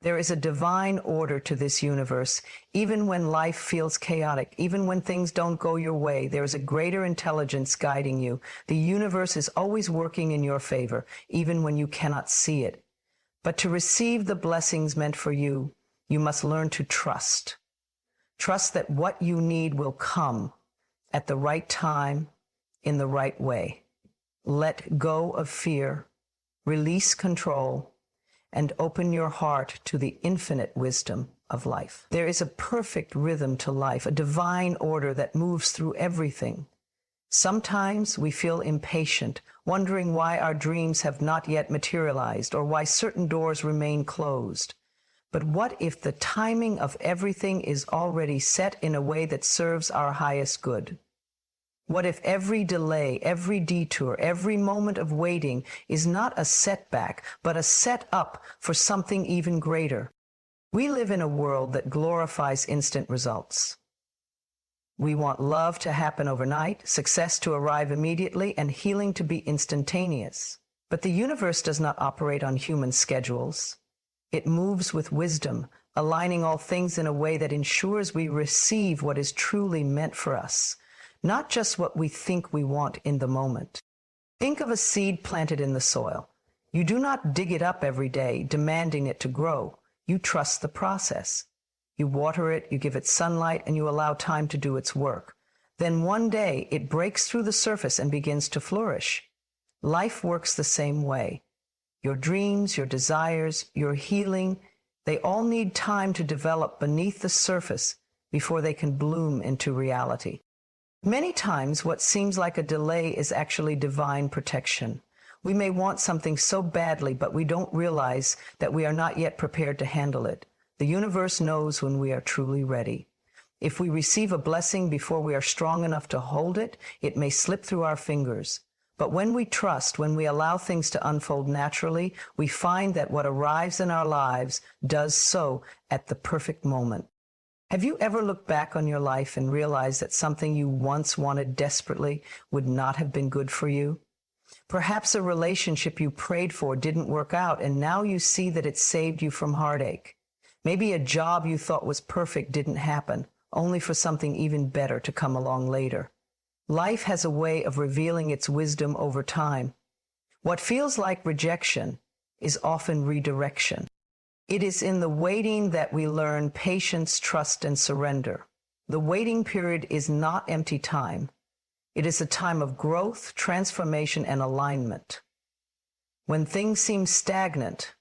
There is a divine order to this universe. Even when life feels chaotic, even when things don't go your way, there is a greater intelligence guiding you. The universe is always working in your favor, even when you cannot see it. But to receive the blessings meant for you, you must learn to trust. Trust that what you need will come at the right time, in the right way. Let go of fear, release control, and open your heart to the infinite wisdom of life. There is a perfect rhythm to life, a divine order that moves through everything. Sometimes we feel impatient, wondering why our dreams have not yet materialized or why certain doors remain closed. But what if the timing of everything is already set in a way that serves our highest good? What if every delay, every detour, every moment of waiting is not a setback, but a set-up for something even greater? We live in a world that glorifies instant results. We want love to happen overnight, success to arrive immediately, and healing to be instantaneous. But the universe does not operate on human schedules. It moves with wisdom, aligning all things in a way that ensures we receive what is truly meant for us. Not just what we think we want in the moment. Think of a seed planted in the soil. You do not dig it up every day, demanding it to grow. You trust the process. You water it, you give it sunlight, and you allow time to do its work. Then one day, it breaks through the surface and begins to flourish. Life works the same way. Your dreams, your desires, your healing, they all need time to develop beneath the surface before they can bloom into reality. Many times, what seems like a delay is actually divine protection. We may want something so badly, but we don't realize that we are not yet prepared to handle it. The universe knows when we are truly ready. If we receive a blessing before we are strong enough to hold it, it may slip through our fingers. But when we trust, when we allow things to unfold naturally, we find that what arrives in our lives does so at the perfect moment. Have you ever looked back on your life and realized that something you once wanted desperately would not have been good for you? Perhaps a relationship you prayed for didn't work out, and now you see that it saved you from heartache. Maybe a job you thought was perfect didn't happen, only for something even better to come along later. Life has a way of revealing its wisdom over time. What feels like rejection is often redirection. It is in the waiting that we learn patience, trust, and surrender. The waiting period is not empty time. It is a time of growth, transformation, and alignment. When things seem stagnant,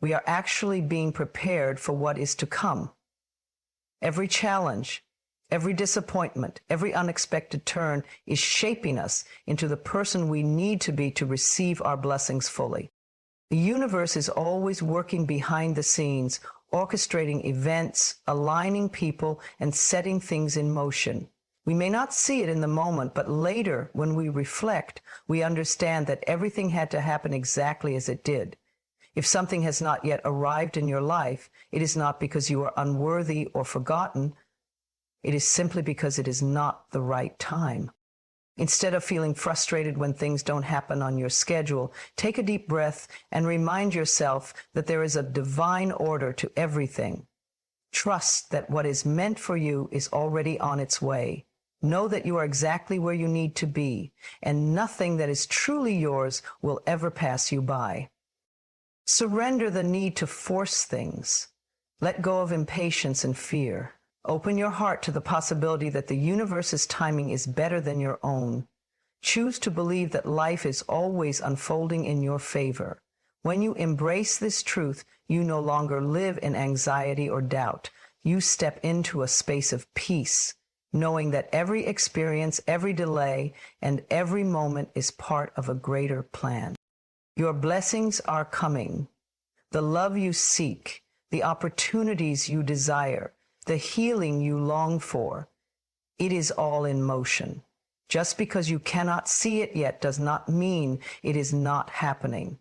we are actually being prepared for what is to come. Every challenge, every disappointment, every unexpected turn is shaping us into the person we need to be to receive our blessings fully. The universe is always working behind the scenes, orchestrating events, aligning people, and setting things in motion. We may not see it in the moment, but later, when we reflect, we understand that everything had to happen exactly as it did. If something has not yet arrived in your life, it is not because you are unworthy or forgotten. It is simply because it is not the right time. Instead of feeling frustrated when things don't happen on your schedule, take a deep breath and remind yourself that there is a divine order to everything. Trust that what is meant for you is already on its way. Know that you are exactly where you need to be, and nothing that is truly yours will ever pass you by. Surrender the need to force things. Let go of impatience and fear. Open your heart to the possibility that the universe's timing is better than your own. Choose to believe that life is always unfolding in your favor. When you embrace this truth, you no longer live in anxiety or doubt. You step into a space of peace, knowing that every experience, every delay, and every moment is part of a greater plan. Your blessings are coming. The love you seek, the opportunities you desire, the healing you long for, it is all in motion. Just because you cannot see it yet does not mean it is not happening.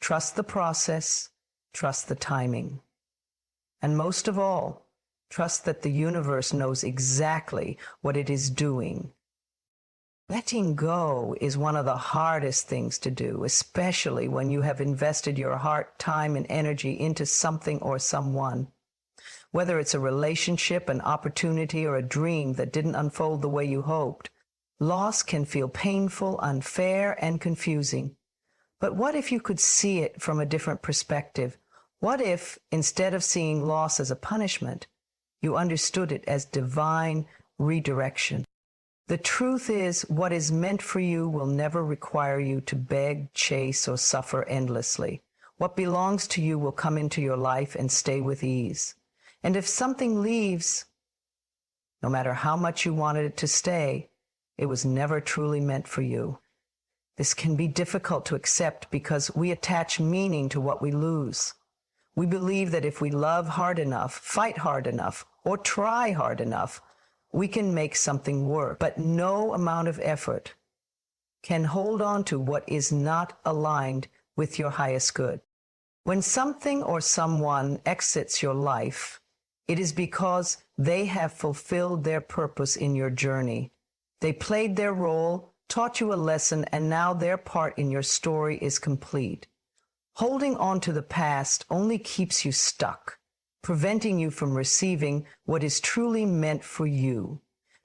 Trust the process, trust the timing. And most of all, trust that the universe knows exactly what it is doing. Letting go is one of the hardest things to do, especially when you have invested your heart, time, and energy into something or someone. Whether it's a relationship, an opportunity, or a dream that didn't unfold the way you hoped, loss can feel painful, unfair, and confusing. But what if you could see it from a different perspective? What if, instead of seeing loss as a punishment, you understood it as divine redirection? The truth is, what is meant for you will never require you to beg, chase, or suffer endlessly. What belongs to you will come into your life and stay with ease. And if something leaves, no matter how much you wanted it to stay, it was never truly meant for you. This can be difficult to accept because we attach meaning to what we lose. We believe that if we love hard enough, fight hard enough, or try hard enough, we can make something work. But no amount of effort can hold on to what is not aligned with your highest good. When something or someone exits your life, it is because they have fulfilled their purpose in your journey. They played their role, taught you a lesson, and now their part in your story is complete. Holding on to the past only keeps you stuck, preventing you from receiving what is truly meant for you.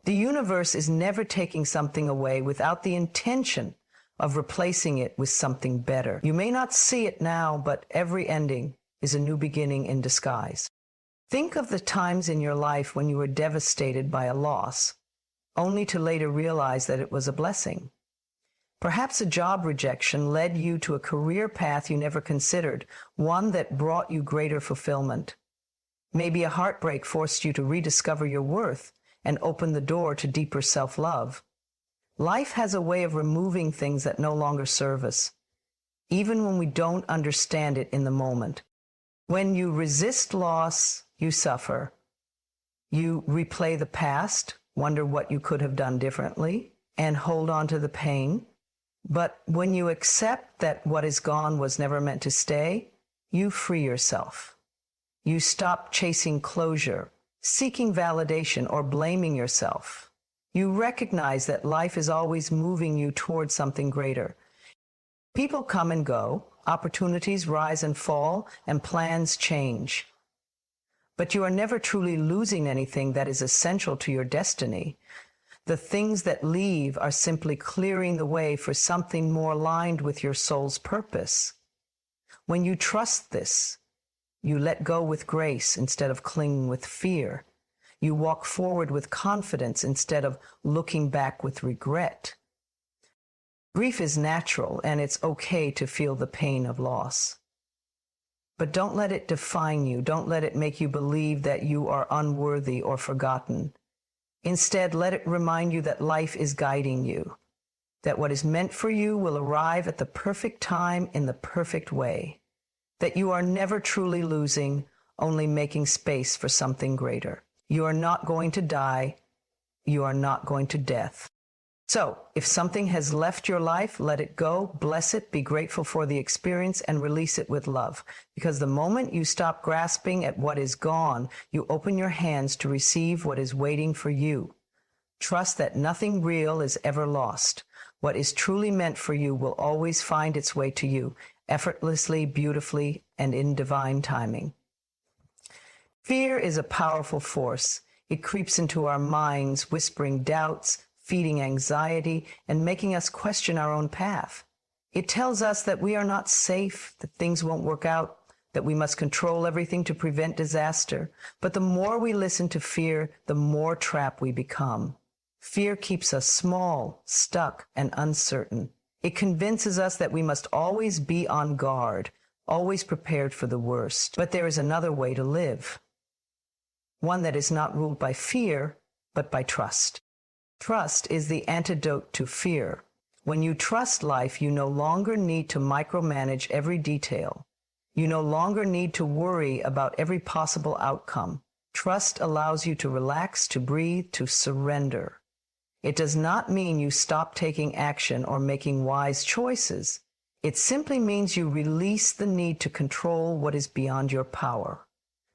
The universe is never taking something away without the intention of replacing it with something better. You may not see it now, but every ending is a new beginning in disguise. Think of the times in your life when you were devastated by a loss, only to later realize that it was a blessing. Perhaps a job rejection led you to a career path you never considered, one that brought you greater fulfillment. Maybe a heartbreak forced you to rediscover your worth and open the door to deeper self-love. Life has a way of removing things that no longer serve us, even when we don't understand it in the moment. When you resist loss, you suffer. You replay the past, wonder what you could have done differently, and hold on to the pain. But when you accept that what is gone was never meant to stay, you free yourself. You stop chasing closure, seeking validation, or blaming yourself. You recognize that life is always moving you towards something greater. People come and go, opportunities rise and fall, and plans change. But you are never truly losing anything that is essential to your destiny. The things that leave are simply clearing the way for something more aligned with your soul's purpose. When you trust this, you let go with grace instead of clinging with fear. You walk forward with confidence instead of looking back with regret. Grief is natural, and it's okay to feel the pain of loss. But don't let it define you. Don't let it make you believe that you are unworthy or forgotten. Instead, let it remind you that life is guiding you, that what is meant for you will arrive at the perfect time in the perfect way, that you are never truly losing, only making space for something greater. You are not going to die. You are not going to death. So, if something has left your life, let it go, bless it, be grateful for the experience, and release it with love. Because the moment you stop grasping at what is gone, you open your hands to receive what is waiting for you. Trust that nothing real is ever lost. What is truly meant for you will always find its way to you, effortlessly, beautifully, and in divine timing. Fear is a powerful force. It creeps into our minds, whispering doubts, feeding anxiety, and making us question our own path. It tells us that we are not safe, that things won't work out, that we must control everything to prevent disaster. But the more we listen to fear, the more trapped we become. Fear keeps us small, stuck, and uncertain. It convinces us that we must always be on guard, always prepared for the worst. But there is another way to live, one that is not ruled by fear, but by trust. Trust is the antidote to fear. When you trust life, you no longer need to micromanage every detail. You no longer need to worry about every possible outcome. Trust allows you to relax, to breathe, to surrender. It does not mean you stop taking action or making wise choices. It simply means you release the need to control what is beyond your power.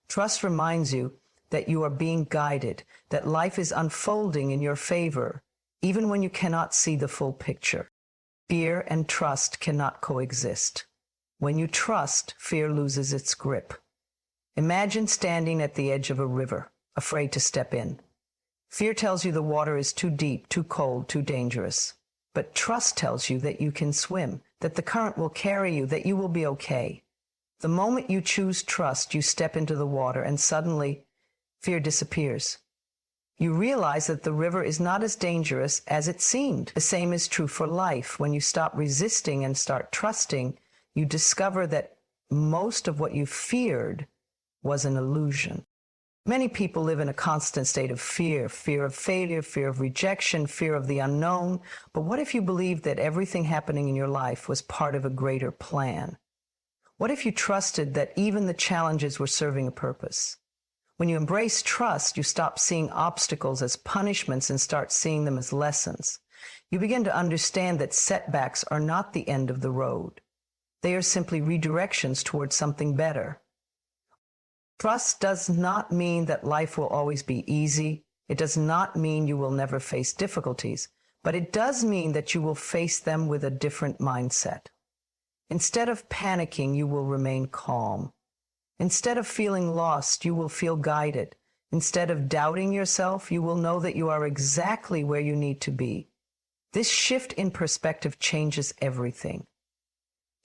Trust reminds you that you are being guided, that life is unfolding in your favor, even when you cannot see the full picture. Fear and trust cannot coexist. When you trust, fear loses its grip. Imagine standing at the edge of a river, afraid to step in. Fear tells you the water is too deep, too cold, too dangerous. But trust tells you that you can swim, that the current will carry you, that you will be okay. The moment you choose trust, you step into the water, and suddenly, fear disappears. You realize that the river is not as dangerous as it seemed. The same is true for life. When you stop resisting and start trusting, you discover that most of what you feared was an illusion. Many people live in a constant state of fear, fear of failure, fear of rejection, fear of the unknown. But what if you believed that everything happening in your life was part of a greater plan? What if you trusted that even the challenges were serving a purpose? When you embrace trust, you stop seeing obstacles as punishments and start seeing them as lessons. You begin to understand that setbacks are not the end of the road. They are simply redirections towards something better. Trust does not mean that life will always be easy. It does not mean you will never face difficulties, but it does mean that you will face them with a different mindset. Instead of panicking, you will remain calm. Instead of feeling lost, you will feel guided. Instead of doubting yourself, you will know that you are exactly where you need to be. This shift in perspective changes everything.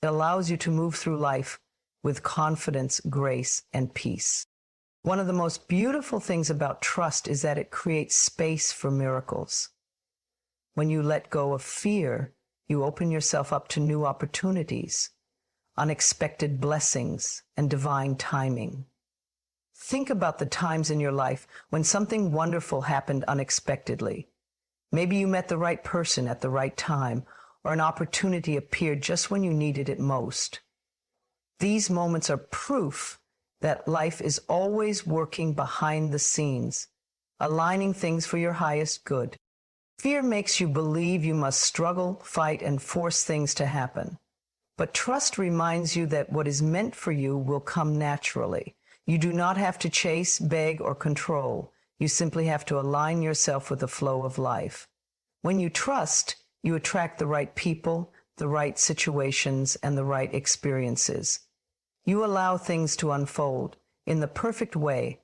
It allows you to move through life with confidence, grace, and peace. One of the most beautiful things about trust is that it creates space for miracles. When you let go of fear, you open yourself up to new opportunities, unexpected blessings, and divine timing. Think about the times in your life when something wonderful happened unexpectedly. Maybe you met the right person at the right time, or an opportunity appeared just when you needed it most. These moments are proof that life is always working behind the scenes, aligning things for your highest good. Fear makes you believe you must struggle, fight, and force things to happen. But trust reminds you that what is meant for you will come naturally. You do not have to chase, beg, or control. You simply have to align yourself with the flow of life. When you trust, you attract the right people, the right situations, and the right experiences. You allow things to unfold in the perfect way,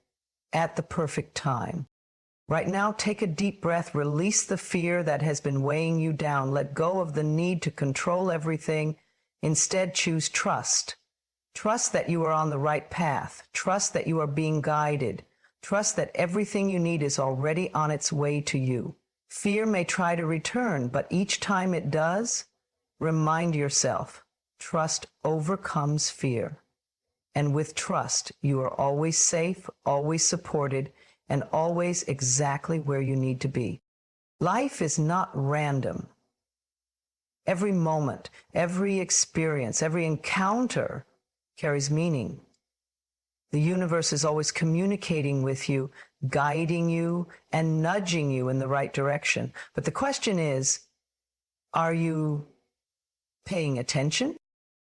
at the perfect time. Right now, take a deep breath, release the fear that has been weighing you down, let go of the need to control everything. Instead, choose trust. Trust that you are on the right path. Trust that you are being guided. Trust that everything you need is already on its way to you. Fear may try to return, but each time it does, remind yourself, trust overcomes fear. And with trust, you are always safe, always supported, and always exactly where you need to be. Life is not random. Every moment, every experience, every encounter carries meaning. The universe is always communicating with you, guiding you, and nudging you in the right direction. But the question is, are you paying attention?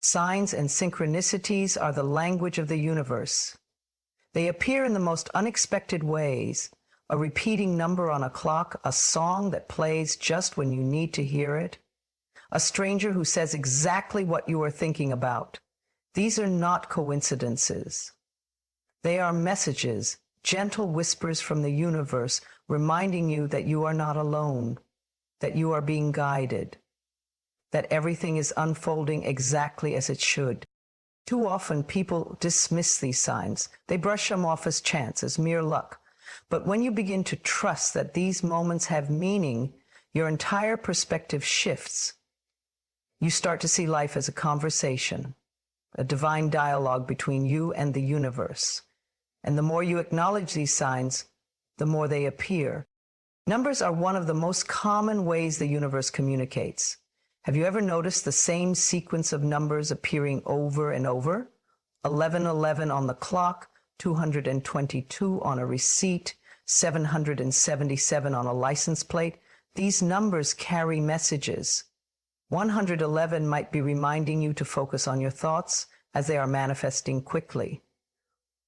Signs and synchronicities are the language of the universe. They appear in the most unexpected ways. A repeating number on a clock, a song that plays just when you need to hear it, a stranger who says exactly what you are thinking about. These are not coincidences. They are messages, gentle whispers from the universe, reminding you that you are not alone, that you are being guided, that everything is unfolding exactly as it should. Too often, people dismiss these signs. They brush them off as chance, as mere luck. But when you begin to trust that these moments have meaning, your entire perspective shifts. You start to see life as a conversation, a divine dialogue between you and the universe. And the more you acknowledge these signs, the more they appear. Numbers are one of the most common ways the universe communicates. Have you ever noticed the same sequence of numbers appearing over and over? 1111 on the clock, 222 on a receipt, 777 on a license plate. These numbers carry messages. 111 might be reminding you to focus on your thoughts as they are manifesting quickly.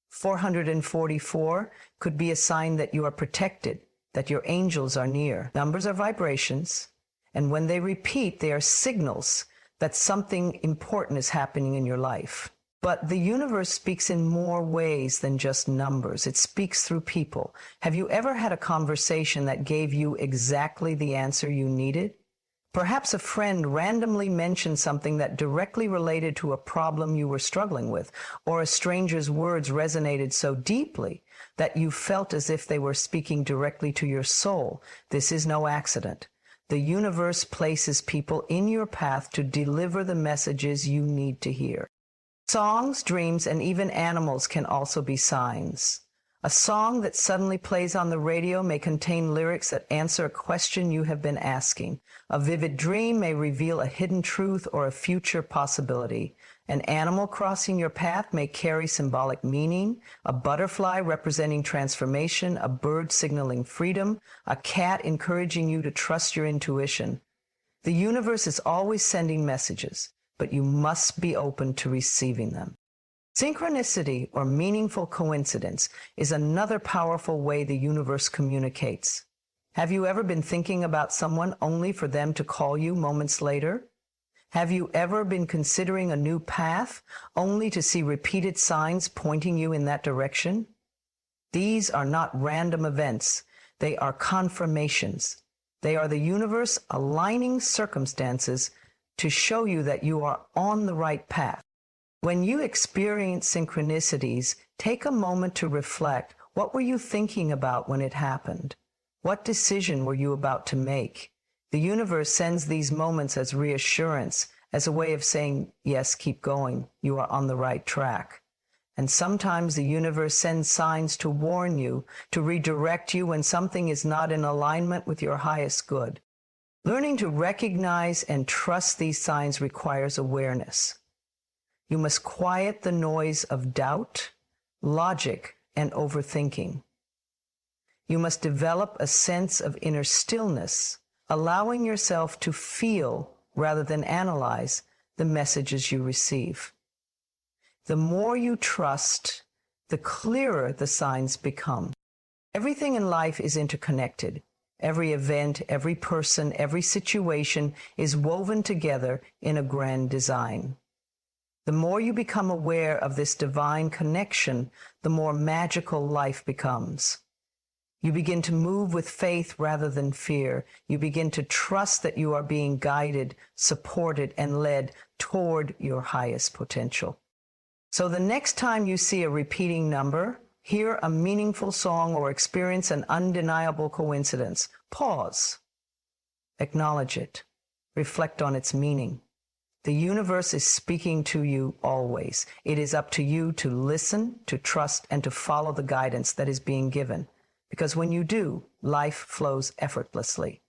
444 could be a sign that you are protected, that your angels are near. Numbers are vibrations, and when they repeat, they are signals that something important is happening in your life. But the universe speaks in more ways than just numbers. It speaks through people. Have you ever had a conversation that gave you exactly the answer you needed? Perhaps a friend randomly mentioned something that directly related to a problem you were struggling with, or a stranger's words resonated so deeply that you felt as if they were speaking directly to your soul. This is no accident. The universe places people in your path to deliver the messages you need to hear. Songs, dreams, and even animals can also be signs. A song that suddenly plays on the radio may contain lyrics that answer a question you have been asking. A vivid dream may reveal a hidden truth or a future possibility. An animal crossing your path may carry symbolic meaning. A butterfly representing transformation, a bird signaling freedom, a cat encouraging you to trust your intuition. The universe is always sending messages, but you must be open to receiving them. Synchronicity, or meaningful coincidence, is another powerful way the universe communicates. Have you ever been thinking about someone only for them to call you moments later? Have you ever been considering a new path only to see repeated signs pointing you in that direction? These are not random events. They are confirmations. They are the universe aligning circumstances to show you that you are on the right path. When you experience synchronicities, take a moment to reflect. What were you thinking about when it happened? What decision were you about to make? The universe sends these moments as reassurance, as a way of saying, yes, keep going. You are on the right track. And sometimes the universe sends signs to warn you, to redirect you when something is not in alignment with your highest good. Learning to recognize and trust these signs requires awareness. You must quiet the noise of doubt, logic, and overthinking. You must develop a sense of inner stillness, allowing yourself to feel rather than analyze the messages you receive. The more you trust, the clearer the signs become. Everything in life is interconnected. Every event, every person, every situation is woven together in a grand design. The more you become aware of this divine connection, the more magical life becomes. You begin to move with faith rather than fear. You begin to trust that you are being guided, supported, and led toward your highest potential. So the next time you see a repeating number, hear a meaningful song, or experience an undeniable coincidence, pause. Acknowledge it. Reflect on its meaning. The universe is speaking to you always. It is up to you to listen, to trust, and to follow the guidance that is being given. Because when you do, life flows effortlessly.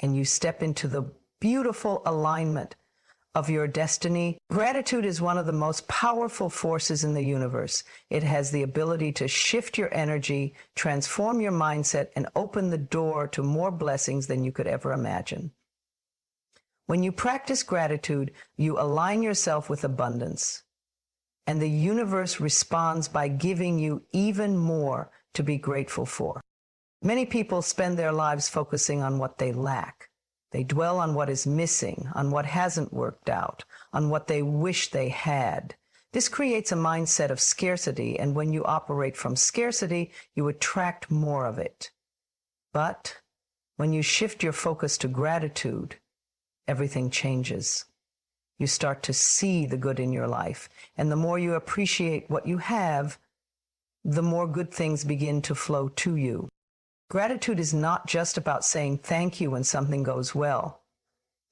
And you step into the beautiful alignment of your destiny. Gratitude is one of the most powerful forces in the universe. It has the ability to shift your energy, transform your mindset, and open the door to more blessings than you could ever imagine. When you practice gratitude, you align yourself with abundance, and the universe responds by giving you even more to be grateful for. Many people spend their lives focusing on what they lack. They dwell on what is missing, on what hasn't worked out, on what they wish they had. This creates a mindset of scarcity, and when you operate from scarcity, you attract more of it. But when you shift your focus to gratitude, everything changes. You start to see the good in your life, and the more you appreciate what you have, the more good things begin to flow to you. Gratitude is not just about saying thank you when something goes well.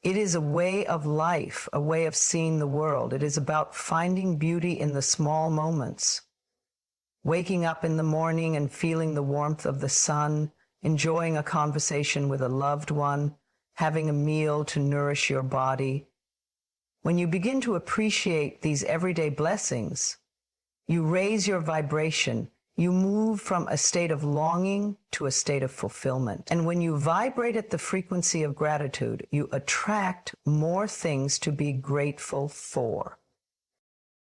It is a way of life, a way of seeing the world. It is about finding beauty in the small moments. Waking up in the morning and feeling the warmth of the sun, enjoying a conversation with a loved one, having a meal to nourish your body. When you begin to appreciate these everyday blessings, you raise your vibration. You move from a state of longing to a state of fulfillment. And when you vibrate at the frequency of gratitude, you attract more things to be grateful for.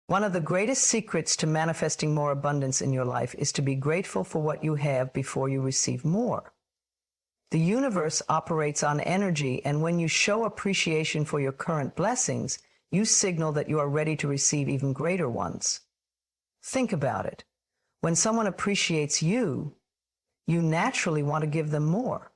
One of the greatest secrets to manifesting more abundance in your life is to be grateful for what you have before you receive more. The universe operates on energy, and when you show appreciation for your current blessings, you signal that you are ready to receive even greater ones. Think about it. When someone appreciates you, you naturally want to give them more.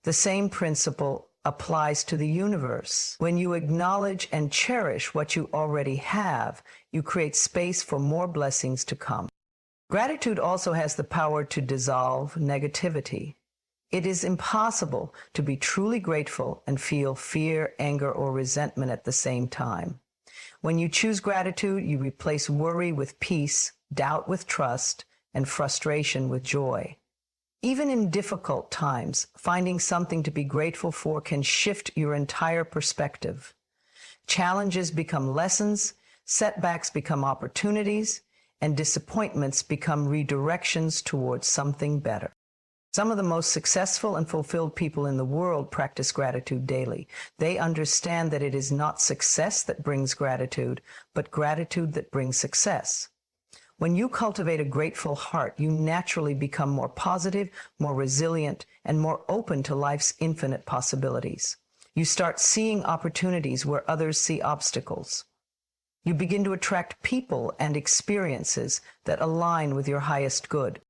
The same principle applies to the universe. When you acknowledge and cherish what you already have, you create space for more blessings to come. Gratitude also has the power to dissolve negativity. It is impossible to be truly grateful and feel fear, anger, or resentment at the same time. When you choose gratitude, you replace worry with peace, doubt with trust, and frustration with joy. Even in difficult times, finding something to be grateful for can shift your entire perspective. Challenges become lessons, setbacks become opportunities, and disappointments become redirections towards something better. Some of the most successful and fulfilled people in the world practice gratitude daily. They understand that it is not success that brings gratitude, but gratitude that brings success. When you cultivate a grateful heart, you naturally become more positive, more resilient, and more open to life's infinite possibilities. You start seeing opportunities where others see obstacles. You begin to attract people and experiences that align with your highest good.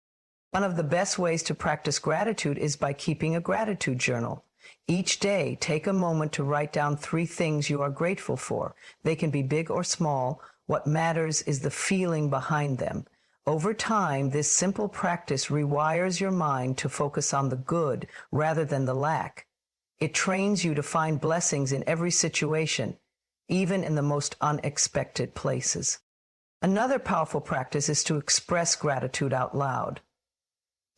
One of the best ways to practice gratitude is by keeping a gratitude journal. Each day, take a moment to write down 3 things you are grateful for. They can be big or small. What matters is the feeling behind them. Over time, this simple practice rewires your mind to focus on the good rather than the lack. It trains you to find blessings in every situation, even in the most unexpected places. Another powerful practice is to express gratitude out loud.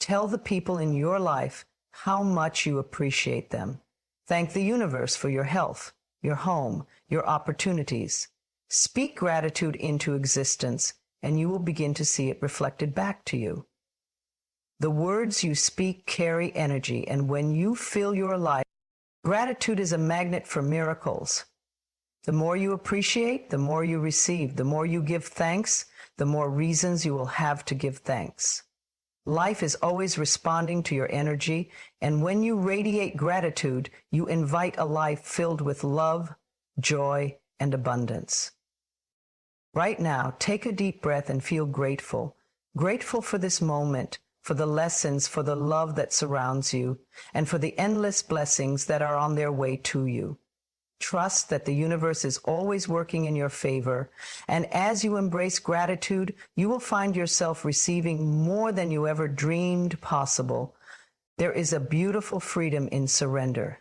Tell the people in your life how much you appreciate them. Thank the universe for your health, your home, your opportunities. Speak gratitude into existence, and you will begin to see it reflected back to you. The words you speak carry energy, and when you fill your life, gratitude is a magnet for miracles. The more you appreciate, the more you receive. The more you give thanks, the more reasons you will have to give thanks. Life is always responding to your energy, and when you radiate gratitude, you invite a life filled with love, joy, and abundance. Right now, take a deep breath and feel grateful. Grateful for this moment, for the lessons, for the love that surrounds you, and for the endless blessings that are on their way to you. Trust that the universe is always working in your favor, and as you embrace gratitude, you will find yourself receiving more than you ever dreamed possible. There is a beautiful freedom in surrender.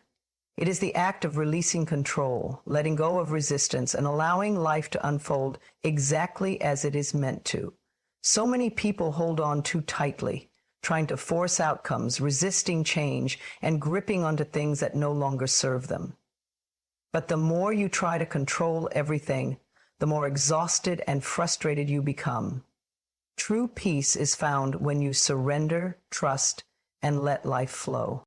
It is the act of releasing control, letting go of resistance, and allowing life to unfold exactly as it is meant to. So many people hold on too tightly, trying to force outcomes, resisting change, and gripping onto things that no longer serve them. But the more you try to control everything, the more exhausted and frustrated you become. True peace is found when you surrender, trust, and let life flow.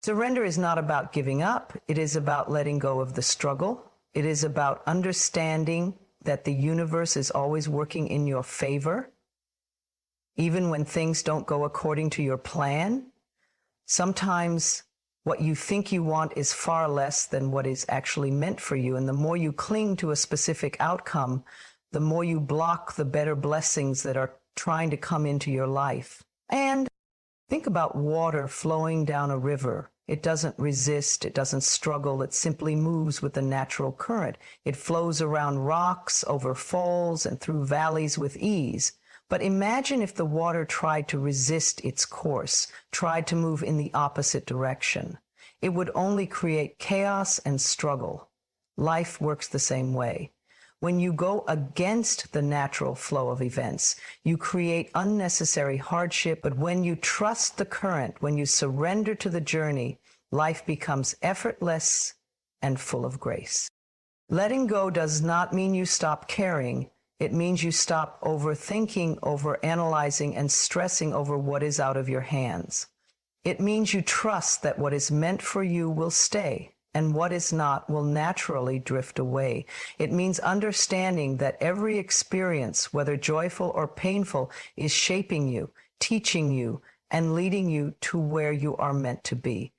Surrender is not about giving up. It is about letting go of the struggle. It is about understanding that the universe is always working in your favor. Even when things don't go according to your plan, sometimes what you think you want is far less than what is actually meant for you. And the more you cling to a specific outcome, the more you block the better blessings that are trying to come into your life. And think about water flowing down a river. It doesn't resist, it doesn't struggle, it simply moves with the natural current. It flows around rocks, over falls, and through valleys with ease. But imagine if the water tried to resist its course, tried to move in the opposite direction. It would only create chaos and struggle. Life works the same way. When you go against the natural flow of events, you create unnecessary hardship. But when you trust the current, when you surrender to the journey, life becomes effortless and full of grace. Letting go does not mean you stop caring. It means you stop overthinking, overanalyzing, and stressing over what is out of your hands. It means you trust that what is meant for you will stay, and what is not will naturally drift away. It means understanding that every experience, whether joyful or painful, is shaping you, teaching you, and leading you to where you are meant to be.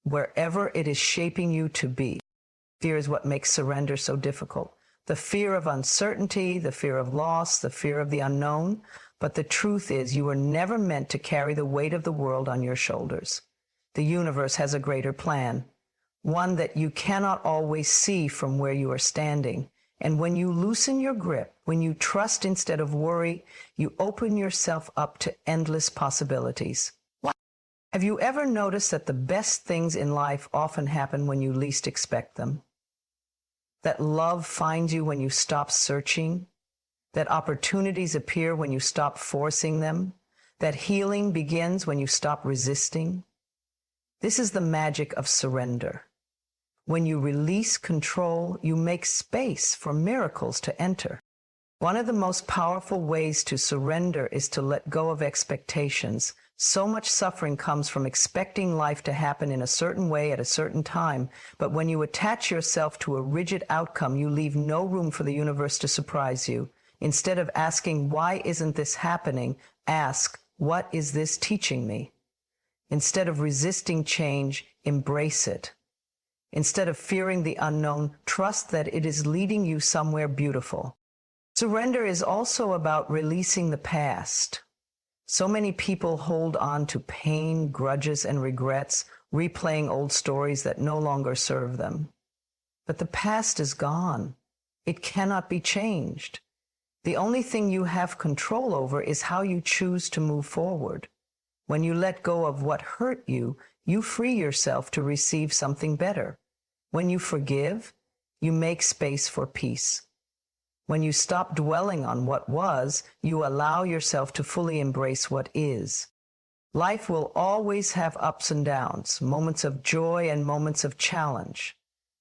Wherever it is shaping you to be. Fear is what makes surrender so difficult. The fear of uncertainty, the fear of loss, the fear of the unknown. But the truth is, you were never meant to carry the weight of the world on your shoulders. The universe has a greater plan, one that you cannot always see from where you are standing. And when you loosen your grip, when you trust instead of worry, you open yourself up to endless possibilities. Have you ever noticed that the best things in life often happen when you least expect them? That love finds you when you stop searching? That opportunities appear when you stop forcing them? That healing begins when you stop resisting? This is the magic of surrender. When you release control, you make space for miracles to enter. One of the most powerful ways to surrender is to let go of expectations. So much suffering comes from expecting life to happen in a certain way at a certain time, but when you attach yourself to a rigid outcome, you leave no room for the universe to surprise you. Instead of asking, "Why isn't this happening?" ask, "What is this teaching me?" Instead of resisting change, embrace it. Instead of fearing the unknown, trust that it is leading you somewhere beautiful. Surrender is also about releasing the past. So many people hold on to pain, grudges, and regrets, replaying old stories that no longer serve them. But the past is gone. It cannot be changed. The only thing you have control over is how you choose to move forward. When you let go of what hurt you, you free yourself to receive something better. When you forgive, you make space for peace. When you stop dwelling on what was, you allow yourself to fully embrace what is. Life will always have ups and downs, moments of joy and moments of challenge.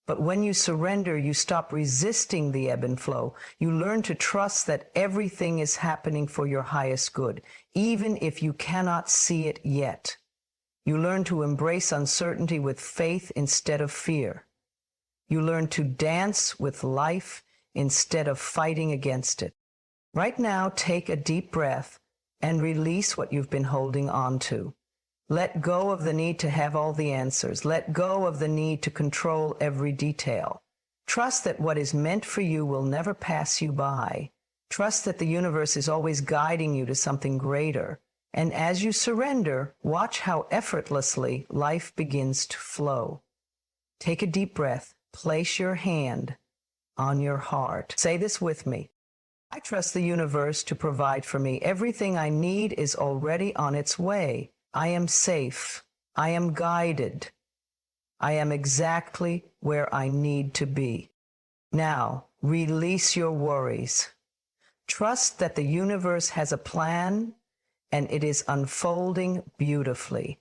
But when you surrender, you stop resisting the ebb and flow. You learn to trust that everything is happening for your highest good, even if you cannot see it yet. You learn to embrace uncertainty with faith instead of fear. You learn to dance with life instead of fighting against it. Right now, take a deep breath and release what you've been holding on to. Let go of the need to have all the answers. Let go of the need to control every detail. Trust that what is meant for you will never pass you by. Trust that the universe is always guiding you to something greater. And as you surrender, watch how effortlessly life begins to flow. Take a deep breath. Place your hand on your heart. Say this with me. I trust the universe to provide for me. Everything I need is already on its way. I am safe. I am guided. I am exactly where I need to be. Now, release your worries. Trust that the universe has a plan and it is unfolding beautifully.